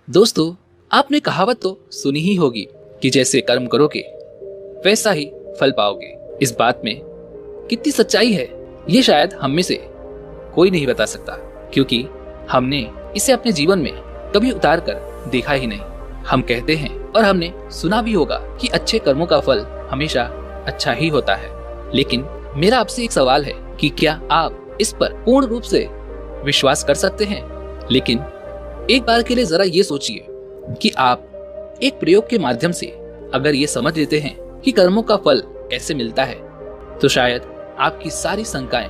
दोस्तों, आपने कहावत तो सुनी ही होगी कि जैसे कर्म करोगे वैसा ही फल पाओगे। इस बात में कितनी सच्चाई है ये शायद हम में से कोई नहीं बता सकता, क्योंकि हमने इसे अपने जीवन में कभी उतार कर देखा ही नहीं। हम कहते हैं और हमने सुना भी होगा कि अच्छे कर्मों का फल हमेशा अच्छा ही होता है। लेकिन मेरा आपसे एक सवाल है कि क्या आप इस पर पूर्ण रूप से विश्वास कर सकते हैं? लेकिन एक बार के लिए जरा ये सोचिए कि आप एक प्रयोग के माध्यम से अगर ये समझ लेते हैं कि कर्मों का फल कैसे मिलता है, तो शायद आपकी सारी शंकाएं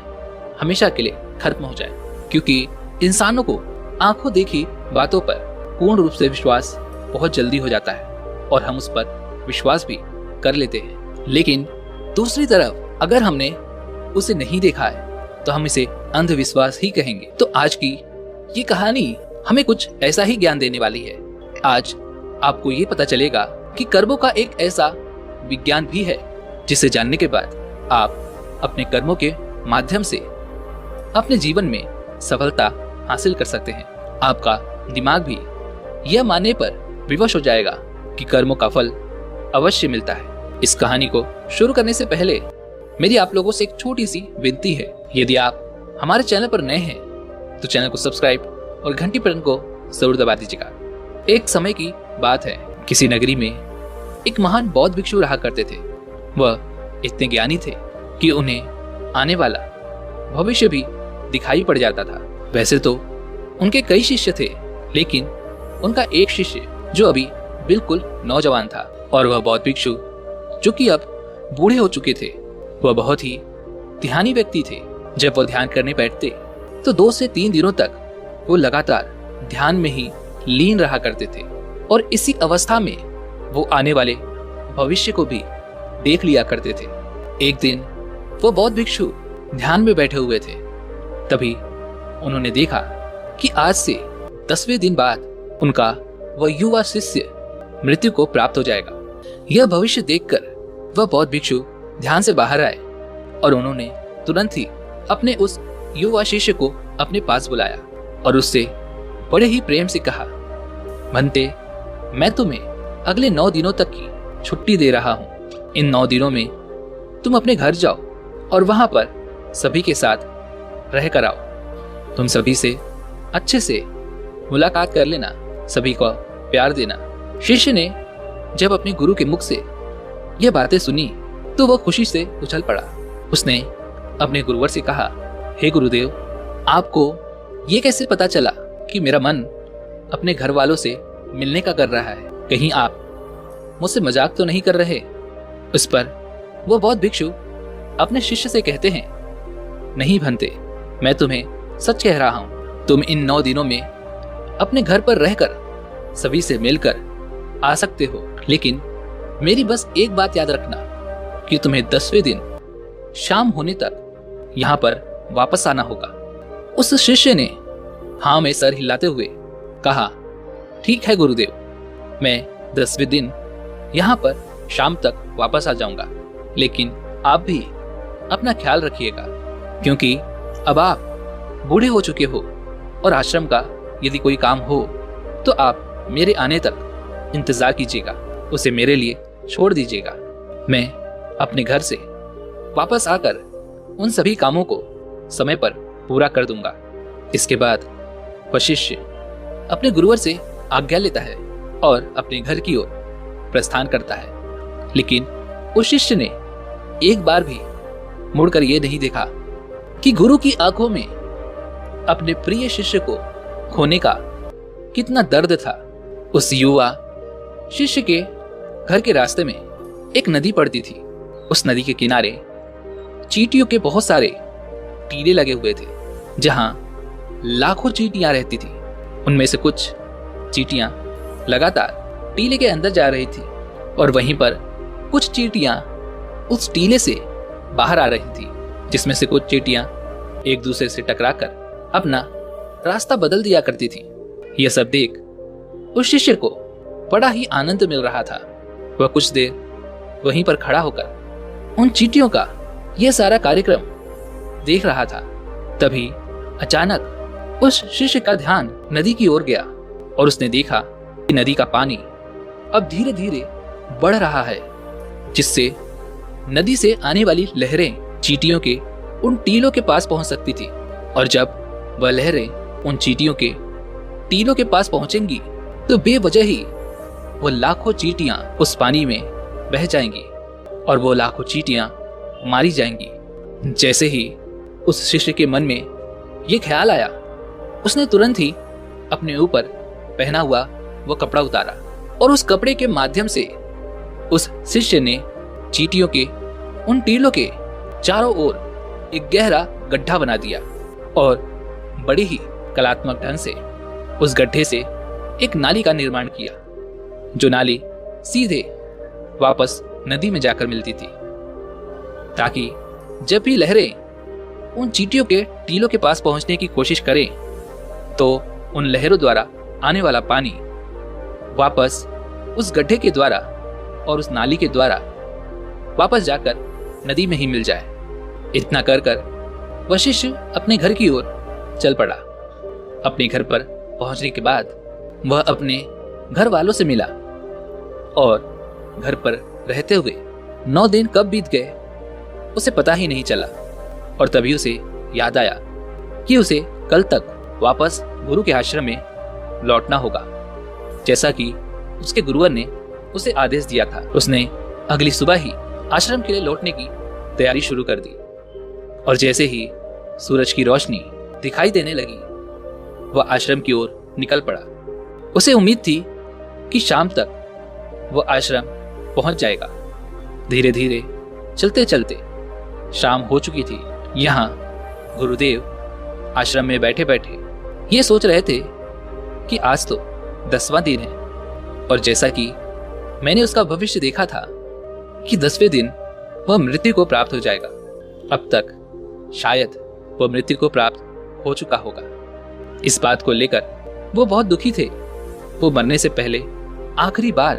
हमेशा के लिए खत्म हो जाए। क्योंकि इंसानों को आंखों देखी बातों पर पूर्ण रूप से विश्वास बहुत जल्दी हो जाता है और हम उस पर विश्वास भी कर लेते हैं। लेकिन दूसरी तरफ अगर हमने उसे नहीं देखा है तो हम इसे अंधविश्वास ही कहेंगे। तो आज की ये कहानी हमें कुछ ऐसा ही ज्ञान देने वाली है। आज आपको ये पता चलेगा कि कर्मों का एक ऐसा विज्ञान भी है जिसे जानने के बाद आप अपने कर्मों के माध्यम से अपने जीवन में सफलता हासिल कर सकते हैं। आपका दिमाग भी यह मानने पर विवश हो जाएगा कि कर्मों का फल अवश्य मिलता है। इस कहानी को शुरू करने से पहले मेरी आप लोगों से एक छोटी सी विनती है। यदि आप हमारे चैनल पर नए हैं तो चैनल को सब्सक्राइब और घंटी बटन को जरूर दबा दीजिएगा। एक समय की बात है, किसी नगरी में एक महान बौद्ध भिक्षु रहा करते थे। वह इतने ज्ञानी थे कि उन्हें आने वाला भविष्य भी दिखाई पड़ जाता था। वैसे तो उनके कई शिष्य थे, लेकिन उनका एक शिष्य जो अभी बिल्कुल नौजवान था, और वह बौद्ध भिक्षु जो कि अब बूढ़े हो चुके थे, वह बहुत ही ध्यानी व्यक्ति थे। जब वह ध्यान करने बैठते तो 2 से 3 दिनों तक वो लगातार ध्यान में ही लीन रहा करते थे, और इसी अवस्था में वो आने वाले भविष्य को भी देख लिया करते थे। एक दिन वो बौद्ध भिक्षु ध्यान में बैठे हुए थे। तभी उन्होंने देखा कि आज से 10वें दिन बाद उनका वह युवा शिष्य मृत्यु को प्राप्त हो जाएगा। यह भविष्य देखकर वह बौद्ध भिक्षु ध्यान से बाहर आए और उन्होंने तुरंत ही अपने उस युवा शिष्य को अपने पास बुलाया और उससे बड़े ही प्रेम से कहा, भंते, मैं तुम्हें अगले 9 दिनों तक की छुट्टी दे रहा हूँ। इन 9 दिनों में तुम अपने घर जाओ और वहां पर सभी के साथ रह कर आओ। तुम सभी से अच्छे से मुलाकात कर लेना, सभी को प्यार देना। शिष्य ने जब अपने गुरु के मुख से यह बातें सुनी तो वह खुशी से उछल पड़ा। उसने अपने गुरुवर से कहा, हे गुरुदेव, आपको ये कैसे पता चला कि मेरा मन अपने घर वालों से मिलने का कर रहा है? कहीं आप मुझसे मजाक तो नहीं कर रहे? उस पर वो बौद्ध भिक्षु अपने शिष्य से कहते हैं, नहीं भंते, मैं तुम्हें सच कह रहा हूं। तुम इन 9 दिनों में अपने घर पर रहकर सभी से मिलकर आ सकते हो, लेकिन मेरी बस एक बात याद रखना कि तुम्हें 10वें दिन शाम होने तक यहाँ पर वापस आना होगा। उस शिष्य ने हाँ में सर हिलाते हुए कहा, ठीक है गुरुदेव, मैं 10वें दिन यहाँ पर शाम तक वापस आ जाऊंगा, लेकिन आप भी अपना ख्याल रखिएगा, क्योंकि अब आप बूढ़े हो चुके हो और आश्रम का यदि कोई काम हो तो आप मेरे आने तक इंतजार कीजिएगा, उसे मेरे लिए छोड़ दीजिएगा। मैं अपने घर से वापस आकर उन सभी कामों को समय पर पूरा कर दूंगा। इसके बाद वह शिष्य अपने गुरुवर से आज्ञा लेता है और अपने घर की ओर प्रस्थान करता है। लेकिन उस शिष्य ने एक बार भी मुड़कर यह नहीं देखा कि गुरु की आंखों में अपने प्रिय शिष्य को खोने का कितना दर्द था। उस युवा शिष्य के घर के रास्ते में एक नदी पड़ती थी। उस नदी के किनारे चींटियों के बहुत सारे टीले लगे हुए थे, जहां लाखों चींटियां रहती थी। उनमें से कुछ चींटियां लगातार टीले के अंदर जा रही थी और वहीं पर कुछ चींटियां उस टीले से बाहर आ रही थी, जिसमें से कुछ चींटियां एक दूसरे से टकराकर अपना रास्ता बदल दिया करती थी। यह सब देख उस शिष्य को बड़ा ही आनंद मिल रहा था। वह कुछ देर वहीं पर खड़ा होकर उन चींटियों का यह सारा कार्यक्रम देख रहा था। तभी अचानक उस शिष्य का ध्यान नदी की ओर गया और उसने देखा नदी का पानी अब धीरे धीरे बढ़ रहा है, जिससे नदी से आने वाली लहरें चींटियों के उन टीलों के पास पहुंच सकती थी। और जब वह लहरें उन चींटियों के टीलों के पास पहुंचेंगी तो बेवजह ही वो लाखों चींटियां उस पानी में बह जाएंगी और वो लाखों चींटियां मारी जाएंगी। जैसे ही उस शिष्य के मन में ये ख्याल आया, उसने तुरंत ही अपने ऊपर पहना हुआ वो कपड़ा उतारा और उस कपड़े के माध्यम से उस शिष्य ने चींटियों के उन टीलों के चारों ओर एक गहरा गड्ढा बना दिया और बड़ी ही कलात्मक ढंग से उस गड्ढे से एक नाली का निर्माण किया, जो नाली सीधे वापस नदी में जाकर मिलती थी, ताकि जब भी लहरें उन चींटियों के टीलों के पास पहुंचने की कोशिश करें तो उन लहरों द्वारा आने वाला पानी वापस उस गड्ढे के द्वारा और उस नाली के द्वारा वापस जाकर नदी में ही मिल जाए। इतना कर कर वह शिष्य अपने घर की ओर चल पड़ा। अपने घर पर पहुंचने के बाद वह अपने घर वालों से मिला और घर पर रहते हुए 9 दिन कब बीत गए उसे पता ही नहीं चला। और तभी उसे याद आया कि उसे कल तक वापस गुरु के आश्रम में लौटना होगा, जैसा कि उसके गुरुवर ने उसे आदेश दिया था। उसने अगली सुबह ही आश्रम के लिए लौटने की तैयारी शुरू कर दी और जैसे ही सूरज की रोशनी दिखाई देने लगी वह आश्रम की ओर निकल पड़ा। उसे उम्मीद थी कि शाम तक वह आश्रम पहुंच जाएगा। धीरे धीरे चलते चलते शाम हो चुकी थी। यहाँ गुरुदेव आश्रम में बैठे बैठे ये सोच रहे थे कि आज तो 10वां दिन है और जैसा कि मैंने उसका भविष्य देखा था कि 10वें दिन वह मृत्यु को प्राप्त हो जाएगा, अब तक शायद वह मृत्यु को प्राप्त हो चुका होगा। इस बात को लेकर वो बहुत दुखी थे। वो मरने से पहले आखिरी बार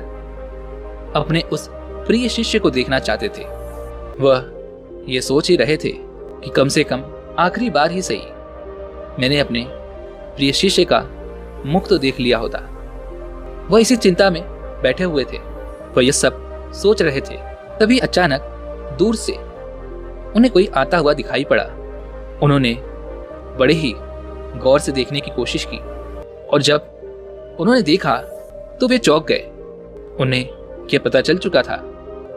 अपने उस प्रिय शिष्य को देखना चाहते थे। वह ये सोच ही रहे थे कि कम से कम आखिरी बार ही सही मैंने अपने प्रिय शिष्य का मुख तो देख लिया होता। वह इसी चिंता में बैठे हुए थे। वह यह सब सोच रहे थे, तभी अचानक दूर से उन्हें कोई आता हुआ दिखाई पड़ा। उन्होंने बड़े ही गौर से देखने की कोशिश की और जब उन्होंने देखा तो वे चौंक गए। उन्हें यह पता चल चुका था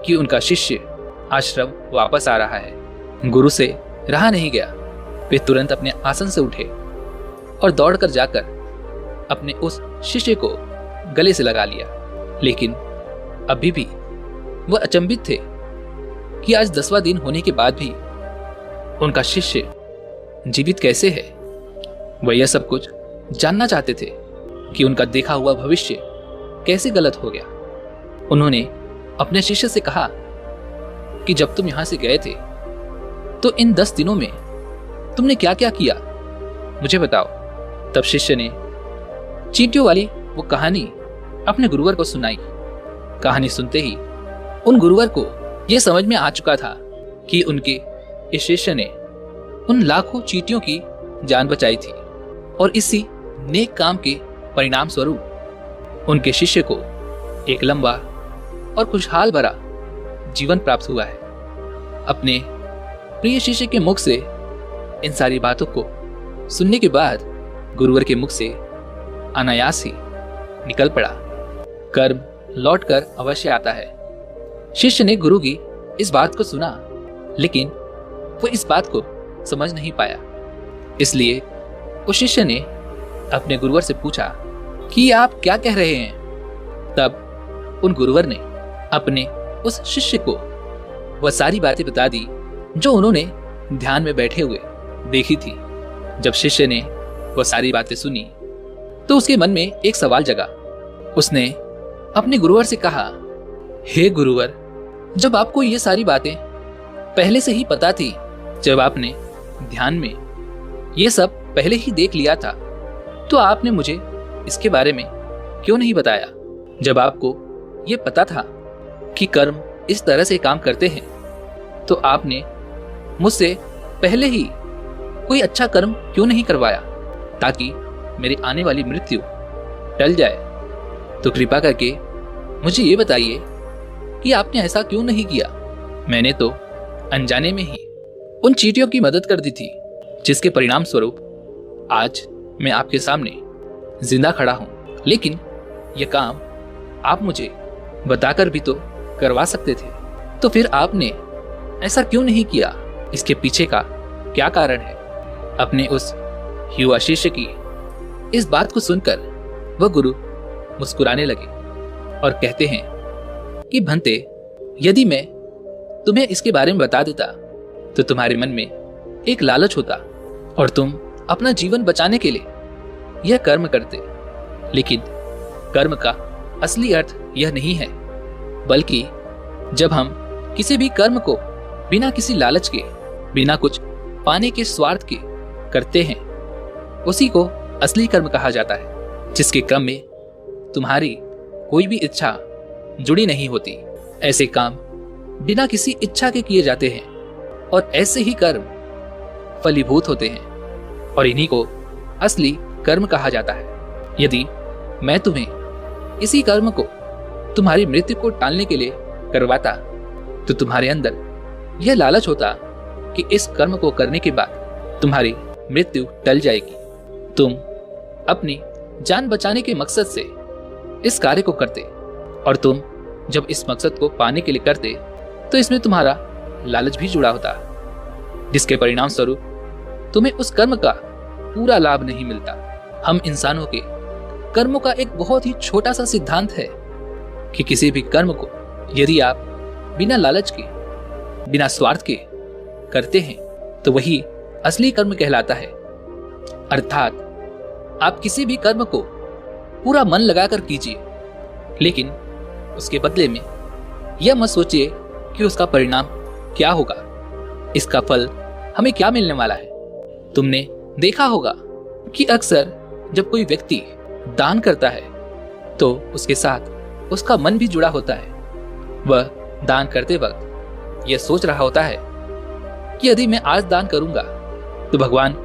कि उनका शिष्य आश्रम वापस आ रहा है। गुरु से रहा नहीं गया। वे तुरंत अपने आसन से उठे और दौड़कर जाकर अपने उस शिष्य को गले से लगा लिया। लेकिन अभी भी वह अचंभित थे कि आज 10वां दिन होने के बाद भी उनका शिष्य जीवित कैसे है। वह यह सब कुछ जानना चाहते थे कि उनका देखा हुआ भविष्य कैसे गलत हो गया। उन्होंने अपने शिष्य से कहा कि जब तुम यहां से गए थे तो इन 10 दिनों में तुमने क्या क्या किया, मुझे बताओ। तब शिष्य ने चींटियों वाली वो कहानी अपने गुरुवर को सुनाई। कहानी सुनते ही उन गुरुवर को यह समझ में आ चुका था कि उनके इस शिष्य ने उन लाखों चींटियों की जान बचाई थी और इसी नेक काम के परिणाम स्वरूप उनके शिष्य को एक लंबा और खुशहाल भरा जीवन प्राप्त हुआ है। अपने प्रिय शिष्य के मुख से इन सारी बातों को सुनने के बाद गुरुवर के मुख से अनायास ही निकल पड़ा, कर्म लौटकर अवश्य आता है। शिष्य ने गुरु की इस बात को सुना, लेकिन वो इस बात को समझ नहीं पाया। इसलिए उस शिष्य ने अपने गुरुवर से पूछा कि आप क्या कह रहे हैं। तब उन गुरुवर ने अपने उस शिष्य को वह सारी बातें बता दी जो उन्होंने ध्यान में बैठे हुए देखी थी। जब शिष्य ने वह सारी बातें सुनी तो उसके मन में एक सवाल जगा। उसने अपने गुरुवर से कहा, हे गुरुवर, जब आपको ये सारी बातें पहले से ही पता थी, जब आपने ध्यान में ये सब पहले ही देख लिया था, तो आपने मुझे इसके बारे में क्यों नहीं बताया। जब आपको ये पता था कि कर्म इस तरह से काम करते हैं, तो आपने मुझसे पहले ही कोई अच्छा कर्म क्यों नहीं करवाया, ताकि मेरी आने वाली मृत्यु टल जाए। तो कृपा करके मुझे ये बताइए कि आपने ऐसा क्यों नहीं किया। मैंने तो अनजाने में ही उन चींटियों की मदद कर दी थी, जिसके परिणाम स्वरूप आज मैं आपके सामने जिंदा खड़ा हूं। लेकिन यह काम आप मुझे बताकर भी तो करवा सकते थे, तो फिर आपने ऐसा क्यों नहीं किया? इसके पीछे का क्या कारण है? अपने उस युवा शिष्य की इस बात को सुनकर वह गुरु मुस्कुराने लगे और कहते हैं कि भंते, यदि मैं तुम्हें इसके बारे में बता देता तो तुम्हारे मन में एक लालच होता और तुम अपना जीवन बचाने के लिए यह कर्म करते। लेकिन कर्म का असली अर्थ यह नहीं है, बल्कि जब हम किसी भी कर्म को बिना किसी लालच के, बिना कुछ पाने के स्वार्थ के करते हैं, उसी को असली कर्म कहा जाता है, जिसके क्रम में तुम्हारी कोई भी इच्छा जुड़ी नहीं होती। ऐसे काम बिना किसी इच्छा के किए जाते हैं और ऐसे ही कर्म फलीभूत होते हैं और इन्हीं को असली कर्म कहा जाता है। यदि मैं तुम्हें इसी कर्म को तुम्हारी मृत्यु को टालने के लिए करवाता तो तुम्हारे अंदर यह लालच होता कि इस कर्म को करने के बाद तुम्हारी मृत्यु टल जाएगी। तुम अपनी जान बचाने के मकसद से इस कार्य को करते और तुम जब इस मकसद को पाने के लिए करते तो इसमें तुम्हारा लालच भी जुड़ा होता, जिसके परिणाम स्वरूप तुम्हें उस कर्म का पूरा लाभ नहीं मिलता। हम इंसानों के कर्मों का एक बहुत ही छोटा सा सिद्धांत है कि किसी भी कर्म को यदि आप बिना लालच के, बिना स्वार्थ के करते हैं तो वही असली कर्म कहलाता है। अर्थात आप किसी भी कर्म को पूरा मन लगाकर कीजिए, लेकिन उसके बदले में यह मत सोचिए कि उसका परिणाम क्या होगा, इसका फल हमें क्या मिलने वाला है। तुमने देखा होगा कि अक्सर जब कोई व्यक्ति दान करता है तो उसके साथ उसका मन भी जुड़ा होता है। वह दान करते वक्त यह सोच रहा होता है कि यदि मैं आज दान करूंगा तो भगवान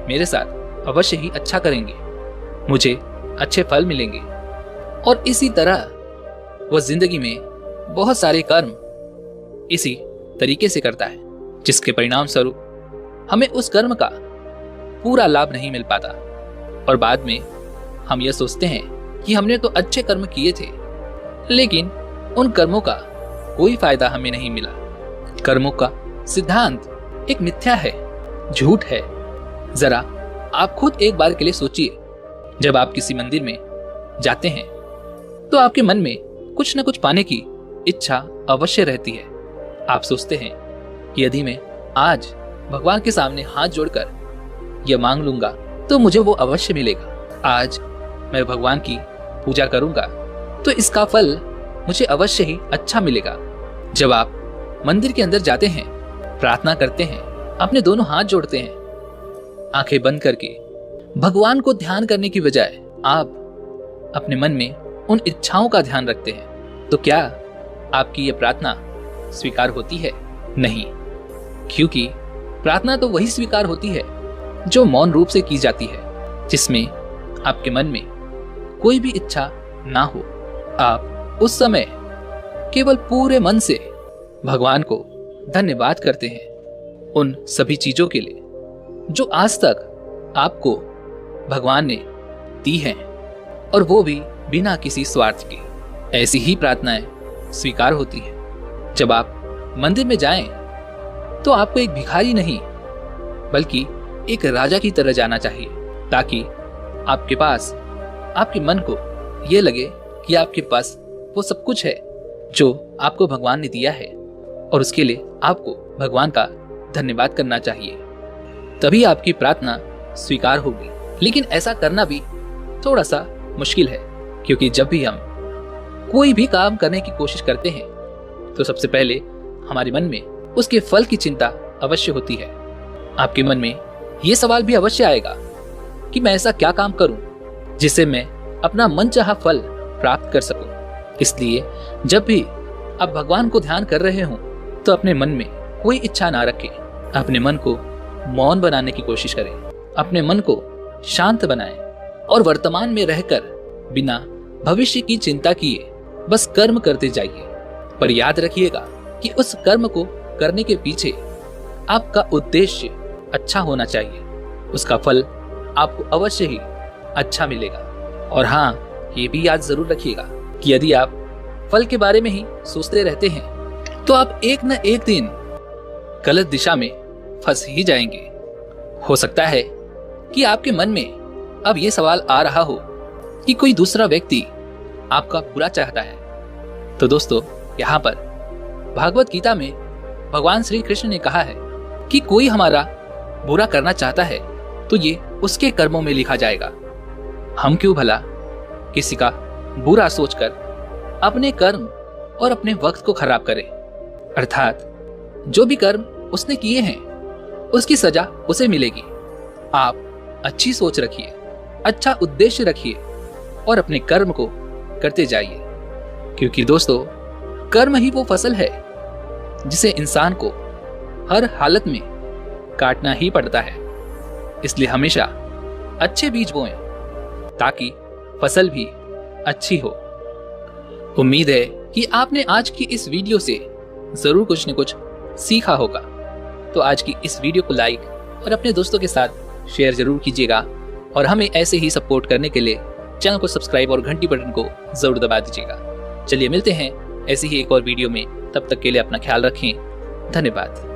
मेरे साथ अवश्य ही अच्छा करेंगे, मुझे अच्छे फल मिलेंगे। और इसी तरह वह जिंदगी में बहुत सारे कर्म इसी तरीके से करता है, जिसके परिणाम स्वरूप हमें उस कर्म का पूरा लाभ नहीं मिल पाता और बाद में हम यह सोचते हैं कि हमने तो अच्छे कर्म किए थे, लेकिन उन कर्मों का कोई फायदा हमें नहीं मिला। कर्मों का सिद्धांत एक मिथ्या है, झूठ है। जरा आप खुद एक बार के लिए सोचिए, जब आप किसी मंदिर में जाते हैं तो आपके मन में कुछ न कुछ पाने की इच्छा अवश्य रहती है। आप सोचते हैं कि यदि मैं आज भगवान के सामने हाथ जोड़कर यह मांग लूंगा तो मुझे वो अवश्य मिलेगा। आज मैं भगवान की पूजा करूंगा तो इसका फल मुझे अवश्य ही अच्छा मिलेगा। जब आप मंदिर के अंदर जाते हैं, प्रार्थना करते हैं, अपने दोनों हाथ जोड़ते हैं, आंखें बंद करके भगवान को ध्यान करने की बजाय आप अपने मन में उन इच्छाओं का ध्यान रखते हैं, तो क्या आपकी यह प्रार्थना स्वीकार होती है? नहीं, क्योंकि प्रार्थना तो वही स्वीकार होती है जो मौन रूप से की जाती है, जिसमें आपके मन में कोई भी इच्छा ना हो। आप उस समय केवल पूरे मन से भगवान को धन्यवाद करते हैं उन सभी चीजों के लिए जो आज तक आपको भगवान ने दी हैं, और वो भी बिना किसी स्वार्थ के। ऐसी ही प्रार्थनाएं स्वीकार होती है। जब आप मंदिर में जाएं तो आपको एक भिखारी नहीं बल्कि एक राजा की तरह जाना चाहिए, ताकि आपके पास, आपके मन को यह लगे कि आपके पास वो सब कुछ है जो आपको भगवान ने दिया है, और उसके लिए आपको भगवान का धन्यवाद करना चाहिए। तभी आपकी प्रार्थना स्वीकार होगी। लेकिन ऐसा करना भी थोड़ा सा मुश्किल है, क्योंकि जब भी हम कोई भी काम करने की कोशिश करते हैं तो सबसे पहले हमारे मन में उसके फल की चिंता अवश्य होती है। आपके मन में यह सवाल भी अवश्य आएगा कि मैं ऐसा क्या काम करूं जिससे मैं अपना मनचाहा फल प्राप्त कर सकूं। इसलिए जब भी आप भगवान को ध्यान कर रहे हो तो अपने मन में कोई इच्छा ना रखें। अपने मन को मौन बनाने की कोशिश करें, अपने मन को शांत बनाएं और वर्तमान में रहकर बिना भविष्य की चिंता किए बस कर्म करते जाइए। पर याद रखिएगा कि उस कर्म को करने के पीछे आपका उद्देश्य अच्छा होना चाहिए। उसका फल आपको अवश्य ही अच्छा मिलेगा। और हाँ, ये भी याद जरूर रखिएगा कि यदि आप फल के बारे में ही सोचते रहते हैं तो आप एक न एक दिन गलत दिशा में फंस ही जाएंगे। हो सकता है कि आपके मन में अब ये सवाल आ रहा हो कि कोई दूसरा व्यक्ति आपका बुरा चाहता है। तो दोस्तों, यहाँ पर भागवत गीता में भगवान श्री कृष्ण ने कहा है कि कोई हमारा बुरा करना चाहता है तो ये उसके कर्मों में लिखा जाएगा। हम क्यों भला किसी का बुरा सोचकर अपने कर्म और अपने वक्त को खराब करें। अर्थात जो भी कर्म उसने किए हैं उसकी सजा उसे मिलेगी। आप अच्छी सोच रखिए, अच्छा उद्देश्य रखिए और अपने कर्म को करते जाइए, क्योंकि दोस्तों कर्म ही वो फसल है जिसे इंसान को हर हालत में काटना ही पड़ता है। इसलिए हमेशा अच्छे बीज बोएं ताकि फसल भी अच्छी हो। उम्मीद है कि आपने आज की इस वीडियो से जरूर कुछ न कुछ सीखा होगा। तो आज की इस वीडियो को लाइक और अपने दोस्तों के साथ शेयर जरूर कीजिएगा और हमें ऐसे ही सपोर्ट करने के लिए चैनल को सब्सक्राइब और घंटी बटन को जरूर दबा दीजिएगा। चलिए मिलते हैं ऐसी ही एक और वीडियो में। तब तक के लिए अपना ख्याल रखें। धन्यवाद।